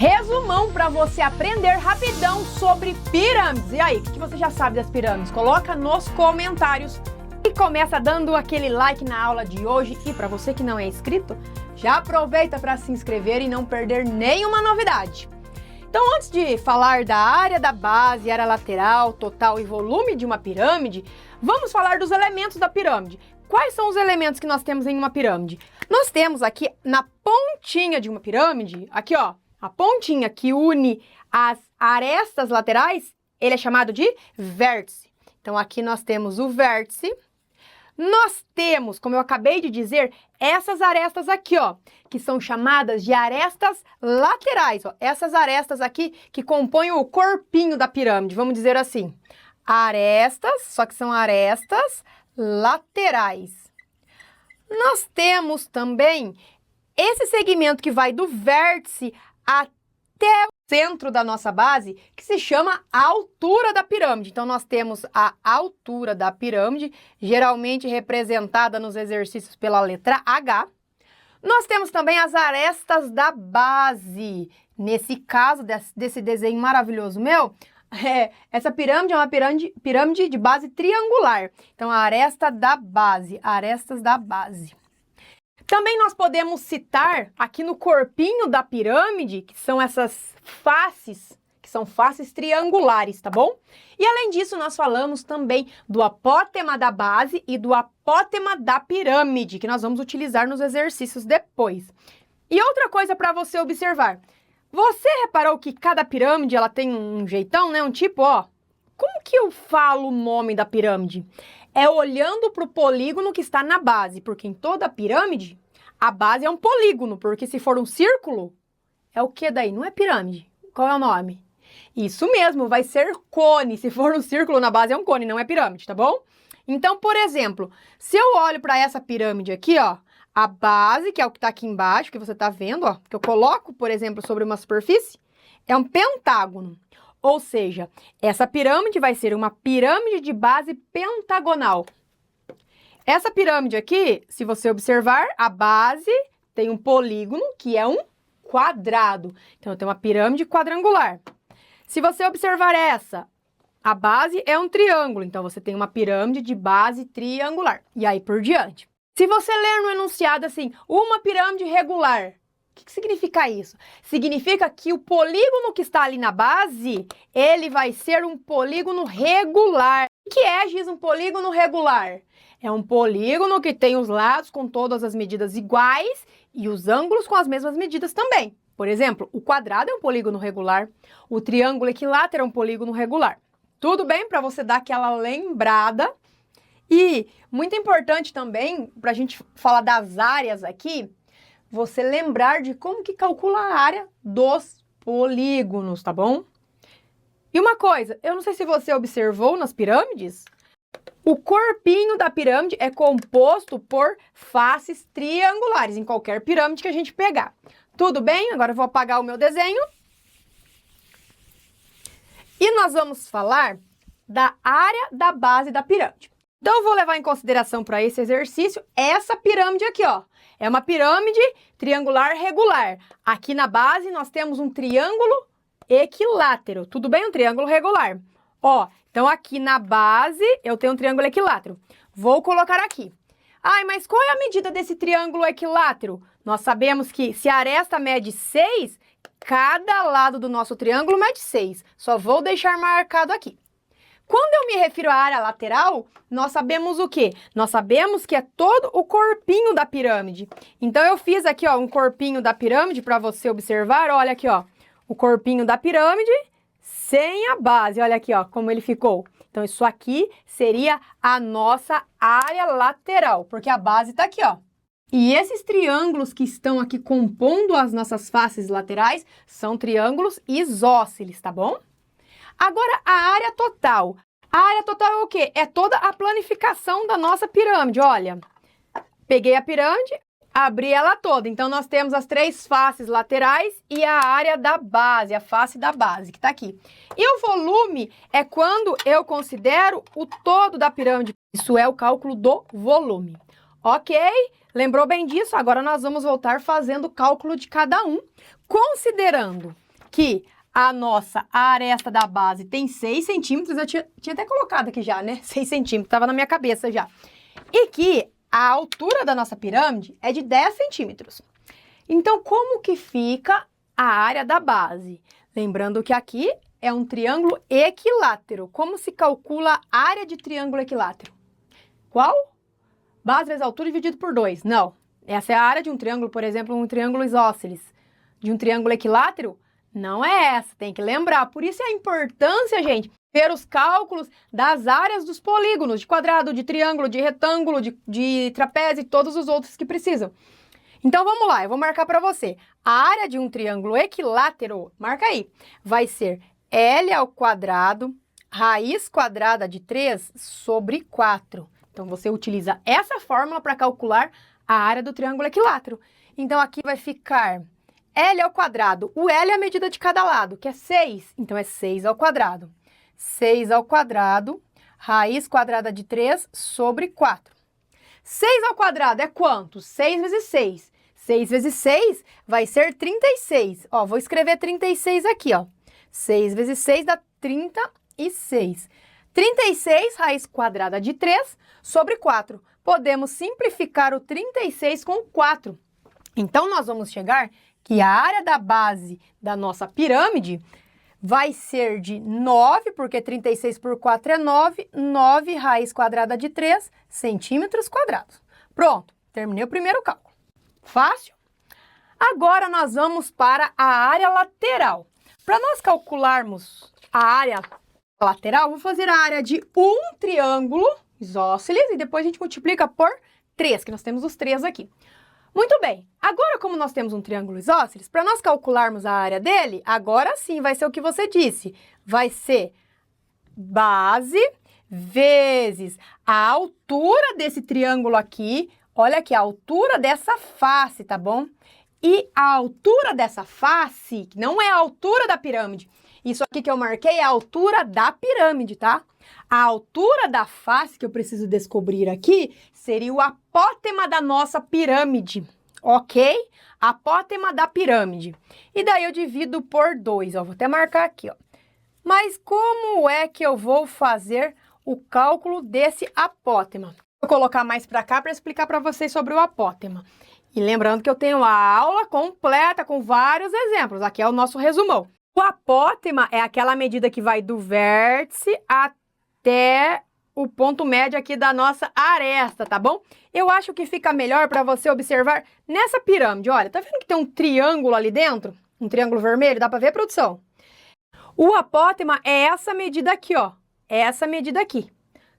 Resumão para você aprender rapidão sobre pirâmides. E aí, o que você já sabe das pirâmides? Coloca nos comentários e começa dando aquele like na aula de hoje. E para você que não é inscrito, já aproveita para se inscrever e não perder nenhuma novidade. Então, antes de falar da área da base, área lateral, total e volume de uma pirâmide, vamos falar dos elementos da pirâmide. Quais são os elementos que nós temos em uma pirâmide? Nós temos aqui na pontinha de uma pirâmide, aqui ó, a pontinha que une as arestas laterais, ele é chamado de vértice. Então aqui nós temos o vértice. Nós temos, como eu acabei de dizer, essas arestas aqui, ó, que são chamadas de arestas laterais, ó. Essas arestas aqui que compõem o corpinho da pirâmide, vamos dizer assim. Arestas, só que são arestas laterais. Nós temos também esse segmento que vai do vértice até o centro da nossa base, que se chama a altura da pirâmide. Então, nós temos a altura da pirâmide, geralmente representada nos exercícios pela letra H. Nós temos também as arestas da base. Nesse caso, desse desenho maravilhoso meu, essa pirâmide é uma pirâmide de base triangular. Então, a aresta da base, arestas da base. Também nós podemos citar aqui no corpinho da pirâmide, que são essas faces, que são faces triangulares, tá bom? E além disso, nós falamos também do apótema da base e do apótema da pirâmide, que nós vamos utilizar nos exercícios depois. E outra coisa para você observar, você reparou que cada pirâmide ela tem um jeitão, né? Um tipo, ó, como que eu falo o nome da pirâmide? É olhando para o polígono que está na base, porque em toda pirâmide, a base é um polígono, porque se for um círculo, é o que daí? Não é pirâmide. Qual é o nome? Isso mesmo, vai ser cone. Se for um círculo na base, é um cone, não é pirâmide, tá bom? Então, por exemplo, se eu olho para essa pirâmide aqui, ó, a base, que é o que está aqui embaixo, que você está vendo, ó, que eu coloco, por exemplo, sobre uma superfície, é um pentágono. Ou seja, essa pirâmide vai ser uma pirâmide de base pentagonal. Essa pirâmide aqui, se você observar, a base tem um polígono, que é um quadrado. Então, eu tenho uma pirâmide quadrangular. Se você observar essa, a base é um triângulo. Então, você tem uma pirâmide de base triangular. E aí por diante. Se você ler no enunciado assim, uma pirâmide regular, o que significa isso? Significa que o polígono que está ali na base, ele vai ser um polígono regular. O que é, Giz, um polígono regular? É um polígono que tem os lados com todas as medidas iguais e os ângulos com as mesmas medidas também. Por exemplo, o quadrado é um polígono regular, o triângulo equilátero é um polígono regular. Tudo bem para você dar aquela lembrada? E muito importante também, para a gente falar das áreas aqui, você lembrar de como que calcula a área dos polígonos, tá bom? E uma coisa, eu não sei se você observou nas pirâmides, o corpinho da pirâmide é composto por faces triangulares, em qualquer pirâmide que a gente pegar. Tudo bem? Agora eu vou apagar o meu desenho. E nós vamos falar da área da base da pirâmide. Então, eu vou levar em consideração para esse exercício essa pirâmide aqui, ó. É uma pirâmide triangular regular. Aqui na base nós temos um triângulo equilátero. Tudo bem? Um triângulo regular. Ó, então aqui na base eu tenho um triângulo equilátero. Vou colocar aqui. Ai, mas qual é a medida desse triângulo equilátero? Nós sabemos que se a aresta mede 6, cada lado do nosso triângulo mede 6. Só vou deixar marcado aqui. Quando eu me refiro à área lateral, nós sabemos o quê? Nós sabemos que é todo o corpinho da pirâmide. Então, eu fiz aqui, ó, um corpinho da pirâmide para você observar. Olha aqui, ó, o corpinho da pirâmide sem a base. Olha aqui, ó, como ele ficou. Então, isso aqui seria a nossa área lateral, porque a base está aqui, ó. E esses triângulos que estão aqui compondo as nossas faces laterais são triângulos isósceles, tá bom? Agora, a área total. A área total é o quê? É toda a planificação da nossa pirâmide. Olha, peguei a pirâmide, abri ela toda. Então, nós temos as 3 faces laterais e a área da base, a face da base, que está aqui. E o volume é quando eu considero o todo da pirâmide. Isso é o cálculo do volume. Ok? Lembrou bem disso? Agora nós vamos voltar fazendo o cálculo de cada um, considerando que a nossa aresta da base tem 6 centímetros, eu tinha até colocado aqui já, né? 6 centímetros, estava na minha cabeça já. E que a altura da nossa pirâmide é de 10 centímetros. Então, como que fica a área da base? Lembrando que aqui é um triângulo equilátero. Como se calcula a área de triângulo equilátero? Qual? Base vezes altura dividido por 2. Não. Essa é a área de um triângulo, por exemplo, um triângulo isósceles. De um triângulo equilátero? Não é essa, tem que lembrar. Por isso é a importância, gente, ver os cálculos das áreas dos polígonos, de quadrado, de triângulo, de retângulo, de trapézio e todos os outros que precisam. Então, vamos lá, eu vou marcar para você. A área de um triângulo equilátero, marca aí, vai ser L ao quadrado, raiz quadrada de 3 sobre 4. Então, você utiliza essa fórmula para calcular a área do triângulo equilátero. Então, aqui vai ficar L ao quadrado. O L é a medida de cada lado, que é 6. Então, é 6 ao quadrado. 6 ao quadrado, raiz quadrada de 3 sobre 4. 6 ao quadrado é quanto? 6 vezes 6. 6 vezes 6 vai ser 36. Ó, vou escrever 36 aqui, ó. 6 vezes 6 dá 36. 36, raiz quadrada de 3 sobre 4. Podemos simplificar o 36 com 4. Então, nós vamos chegar que a área da base da nossa pirâmide vai ser de 9, porque 36 por 4 é 9, 9 raiz quadrada de 3 centímetros quadrados. Pronto, terminei o primeiro cálculo. Fácil? Agora nós vamos para a área lateral. Para nós calcularmos a área lateral, vou fazer a área de um triângulo isósceles e depois a gente multiplica por 3, que nós temos os 3 aqui. Muito bem, agora como nós temos um triângulo isósceles, para nós calcularmos a área dele, agora sim vai ser o que você disse. Vai ser base vezes a altura desse triângulo aqui. Olha aqui, a altura dessa face, tá bom? E a altura dessa face, que não é a altura da pirâmide. Isso aqui que eu marquei é a altura da pirâmide, tá? A altura da face que eu preciso descobrir aqui seria o apótema da nossa pirâmide, ok? Apótema da pirâmide. E daí eu divido por 2, ó. Vou até marcar aqui, ó. Mas como é que eu vou fazer o cálculo desse apótema? Vou colocar mais para cá para explicar para vocês sobre o apótema. E lembrando que eu tenho a aula completa com vários exemplos. Aqui é o nosso resumão. O apótema é aquela medida que vai do vértice até o ponto médio aqui da nossa aresta, tá bom? Eu acho que fica melhor para você observar nessa pirâmide. Olha, tá vendo que tem um triângulo ali dentro? Um triângulo vermelho? Dá para ver, produção? O apótema é essa medida aqui, ó. Essa medida aqui.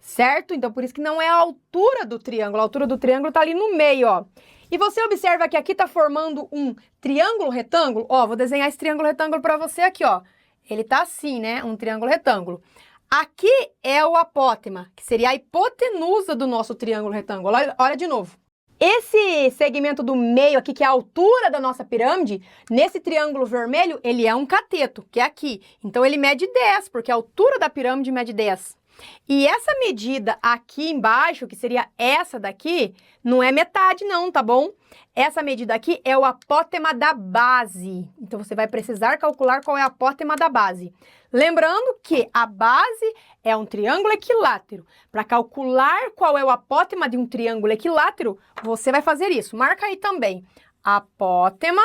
Certo? Então, por isso que não é a altura do triângulo. A altura do triângulo tá ali no meio, ó. E você observa que aqui tá formando um triângulo retângulo. Ó, vou desenhar esse triângulo retângulo para você aqui, ó. Ele tá assim, né? Um triângulo retângulo. Aqui é o apótema, que seria a hipotenusa do nosso triângulo retângulo. Olha de novo. Esse segmento do meio aqui, que é a altura da nossa pirâmide, nesse triângulo vermelho, ele é um cateto, que é aqui. Então, ele mede 10, porque a altura da pirâmide mede 10. E essa medida aqui embaixo, que seria essa daqui, não é metade não, tá bom? Essa medida aqui é o apótema da base. Então, você vai precisar calcular qual é o apótema da base. Lembrando que a base é um triângulo equilátero. Para calcular qual é o apótema de um triângulo equilátero, você vai fazer isso. Marca aí também. Apótema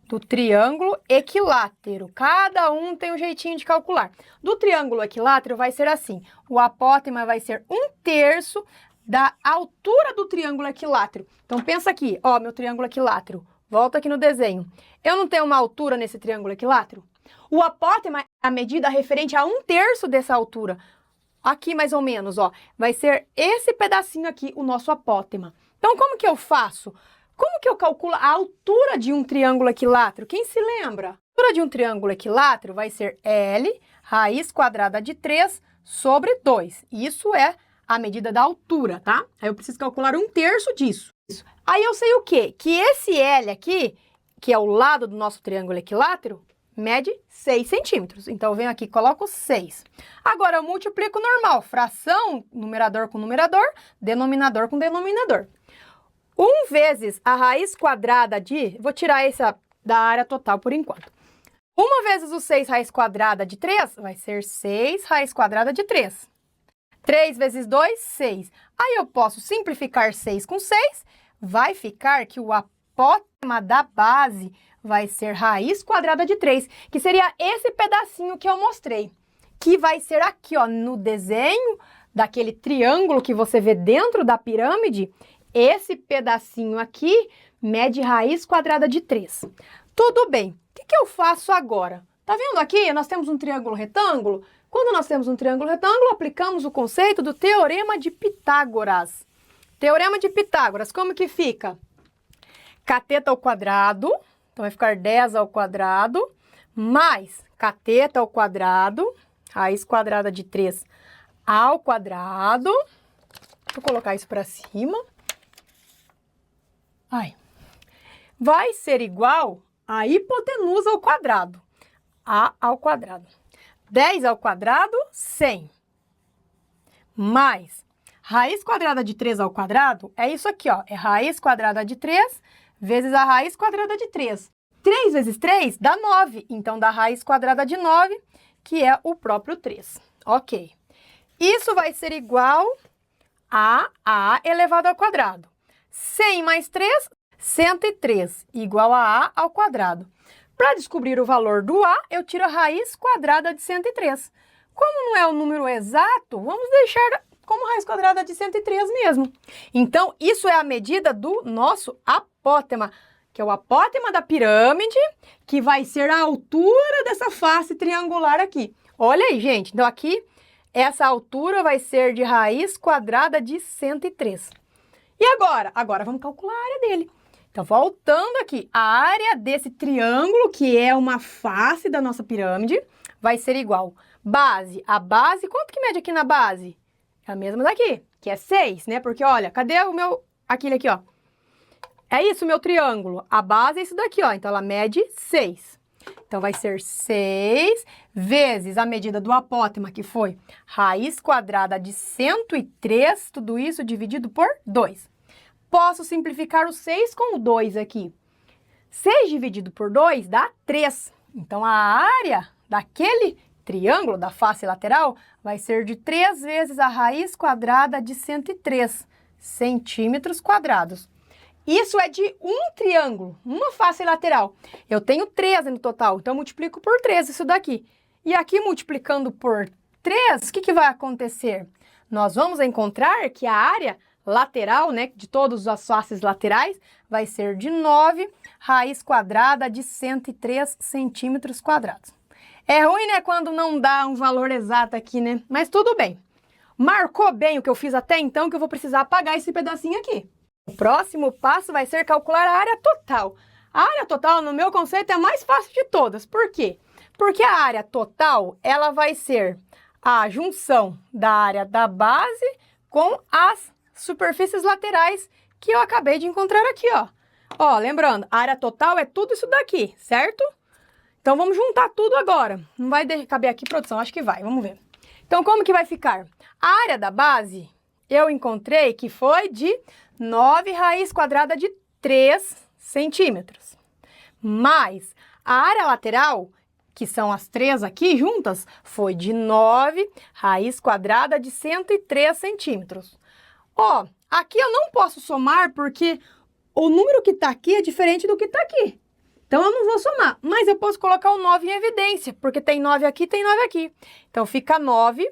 do triângulo equilátero. Cada um tem um jeitinho de calcular. Do triângulo equilátero vai ser assim. O apótema vai ser 1/3 da altura do triângulo equilátero. Então, pensa aqui, ó, meu triângulo equilátero. Volta aqui no desenho. Eu não tenho uma altura nesse triângulo equilátero? O apótema é a medida referente a 1/3 dessa altura. Aqui, mais ou menos, ó. Vai ser esse pedacinho aqui, o nosso apótema. Então, como que eu faço? Como que eu calculo a altura de um triângulo equilátero? Quem se lembra? A altura de um triângulo equilátero vai ser L, raiz quadrada de 3 sobre 2. Isso é a medida da altura, tá? Aí eu preciso calcular 1/3 disso. Aí eu sei o quê? Que esse L aqui, que é o lado do nosso triângulo equilátero, mede 6 centímetros. Então, eu venho aqui e coloco 6. Agora, eu multiplico normal. Fração, numerador com numerador, denominador com denominador. 1 vezes a raiz quadrada de... Vou tirar da área total por enquanto. 1 vezes o 6 raiz quadrada de 3 vai ser 6 raiz quadrada de 3. 3 vezes 2, 6. Aí eu posso simplificar 6 com 6, vai ficar que o apótema da base vai ser raiz quadrada de 3, que seria esse pedacinho que eu mostrei, que vai ser aqui, ó, no desenho daquele triângulo que você vê dentro da pirâmide, esse pedacinho aqui mede raiz quadrada de 3. Tudo bem, o que eu faço agora? Tá vendo aqui? Nós temos um triângulo retângulo. Quando nós temos um triângulo retângulo, aplicamos o conceito do Teorema de Pitágoras. Teorema de Pitágoras, como que fica? Cateto ao quadrado, então vai ficar 10 ao quadrado, mais cateto ao quadrado, raiz quadrada de 3 ao quadrado. Vou colocar isso para cima. Vai ser igual a hipotenusa ao quadrado. A ao quadrado. 10 ao quadrado, 100. Mais raiz quadrada de 3 ao quadrado é isso aqui, ó. É raiz quadrada de 3 vezes a raiz quadrada de 3. 3 vezes 3 dá 9. Então, dá raiz quadrada de 9, que é o próprio 3. Ok. Isso vai ser igual a elevado ao quadrado. 100 mais 3, 103, igual a ao quadrado. Para descobrir o valor do a, eu tiro a raiz quadrada de 103. Como não é o número exato, vamos deixar como raiz quadrada de 103 mesmo. Então, isso é a medida do nosso apótema, que é o apótema da pirâmide, que vai ser a altura dessa face triangular aqui. Olha aí, gente. Então, aqui, essa altura vai ser de raiz quadrada de 103. E agora? Agora, vamos calcular a área dele. Então, voltando aqui, a área desse triângulo, que é uma face da nossa pirâmide, vai ser igual base. A base, quanto que mede aqui na base? É a mesma daqui, que é 6, né? Porque, olha, cadê o meu... aquele aqui, ó. É isso, o meu triângulo. A base é isso daqui, ó. Então, ela mede 6. Então, vai ser 6 vezes a medida do apótema, que foi raiz quadrada de 103, tudo isso dividido por 2. Posso simplificar o 6 com o 2 aqui. 6 dividido por 2 dá 3. Então, a área daquele triângulo, da face lateral, vai ser de 3 vezes a raiz quadrada de 103 centímetros quadrados. Isso é de um triângulo, uma face lateral. Eu tenho 13 no total, então eu multiplico por 3 isso daqui. E aqui, multiplicando por 3, o que vai acontecer? Nós vamos encontrar que a área lateral, né, de todas as faces laterais, vai ser de 9 raiz quadrada de 103 centímetros quadrados. É ruim, né, quando não dá um valor exato aqui, né? Mas tudo bem. Marcou bem o que eu fiz até então, que eu vou precisar apagar esse pedacinho aqui. O próximo passo vai ser calcular a área total. A área total, no meu conceito, é a mais fácil de todas. Por quê? Porque a área total, ela vai ser a junção da área da base com as superfícies laterais que eu acabei de encontrar aqui, ó. Ó, lembrando, a área total é tudo isso daqui, certo? Então, vamos juntar tudo agora. Não vai caber aqui, produção? Acho que vai, vamos ver. Então, como que vai ficar? A área da base, eu encontrei que foi de 9 raiz quadrada de 3 centímetros. Mais a área lateral, que são as 3 aqui juntas, foi de 9 raiz quadrada de 103 centímetros. Ó, aqui eu não posso somar porque o número que está aqui é diferente do que está aqui. Então, eu não vou somar, mas eu posso colocar o 9 em evidência, porque tem 9 aqui, tem 9 aqui. Então, fica 9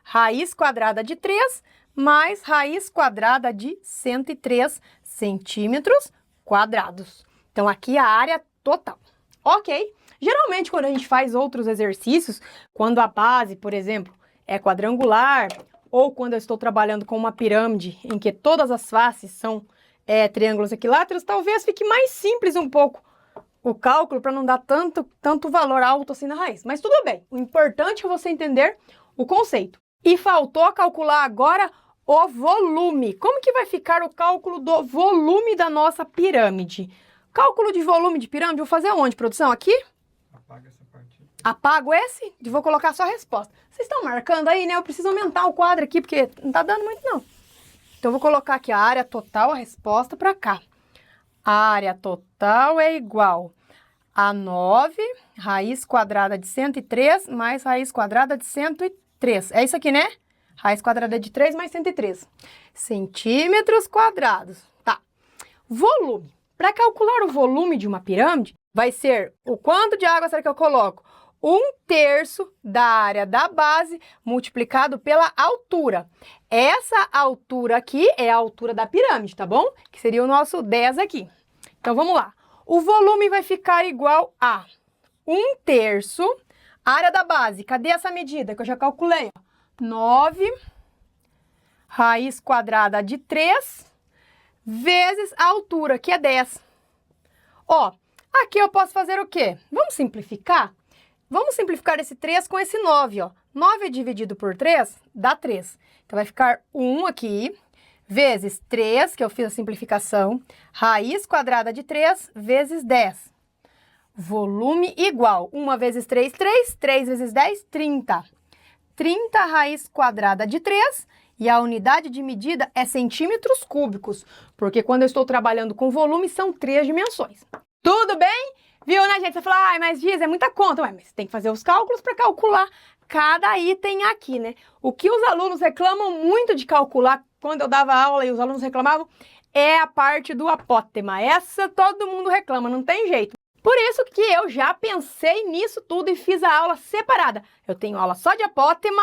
raiz quadrada de 3 mais raiz quadrada de 103 centímetros quadrados. Então, aqui a área total. Ok? Geralmente, quando a gente faz outros exercícios, quando a base, por exemplo, é quadrangular, ou quando eu estou trabalhando com uma pirâmide em que todas as faces são triângulos equiláteros, talvez fique mais simples um pouco o cálculo para não dar tanto valor alto assim na raiz. Mas tudo bem, o importante é você entender o conceito. E faltou calcular agora o volume. Como que vai ficar o cálculo do volume da nossa pirâmide? Cálculo de volume de pirâmide, vou fazer onde, produção? Aqui? Apaga essa parte. Apago esse e vou colocar só a resposta. Vocês estão marcando aí, né? Eu preciso aumentar o quadro aqui, porque não tá dando muito, não. Então, eu vou colocar aqui a área total, a resposta para cá. A área total é igual a 9 raiz quadrada de 103 mais raiz quadrada de 103. É isso aqui, né? Raiz quadrada de 3 mais 103. Centímetros quadrados. Tá. Volume. Para calcular o volume de uma pirâmide, vai ser o quanto de água será que eu coloco? 1/3 da área da base multiplicado pela altura. Essa altura aqui é a altura da pirâmide, tá bom? Que seria o nosso 10 aqui. Então, vamos lá. O volume vai ficar igual a 1/3 área da base. Cadê essa medida que eu já calculei? 9 raiz quadrada de 3 vezes a altura, que é 10. Ó, aqui eu posso fazer o quê? Vamos simplificar? Vamos simplificar esse 3 com esse 9, ó. 9 dividido por 3 dá 3. Então, vai ficar 1 aqui, vezes 3, que eu fiz a simplificação, raiz quadrada de 3 vezes 10. Volume igual, 1 vezes 3, 3, 3 vezes 10, 30. 30 raiz quadrada de 3, e a unidade de medida é centímetros cúbicos, porque quando eu estou trabalhando com volume, são 3 dimensões. Tudo bem? Viu, né, gente? Você fala, ai, mas Giz, é muita conta. Ué, mas você tem que fazer os cálculos para calcular cada item aqui, né? O que os alunos reclamam muito de calcular quando eu dava aula e os alunos reclamavam é a parte do apótema. Essa todo mundo reclama, não tem jeito. Por isso que eu já pensei nisso tudo e fiz a aula separada. Eu tenho aula só de apótema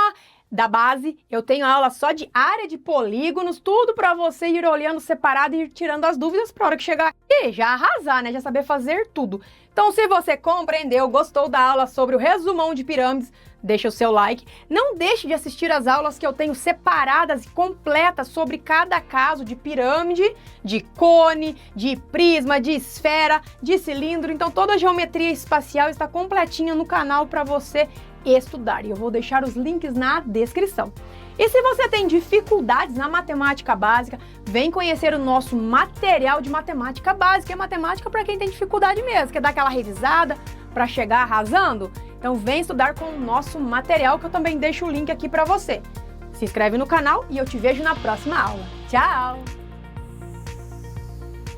da base, eu tenho aula só de área de polígonos, tudo para você ir olhando separado e ir tirando as dúvidas para hora que chegar aqui, já arrasar, né? Já saber fazer tudo. Então, se você compreendeu, gostou da aula sobre o resumão de pirâmides, deixa o seu like. Não deixe de assistir as aulas que eu tenho separadas e completas sobre cada caso de pirâmide, de cone, de prisma, de esfera, de cilindro. Então, toda a geometria espacial está completinha no canal para você estudar. E eu vou deixar os links na descrição. E se você tem dificuldades na matemática básica, vem conhecer o nosso material de matemática básica. É matemática para quem tem dificuldade mesmo, quer dar aquela revisada para chegar arrasando? Então vem estudar com o nosso material, que eu também deixo o link aqui para você. Se inscreve no canal e eu te vejo na próxima aula. Tchau!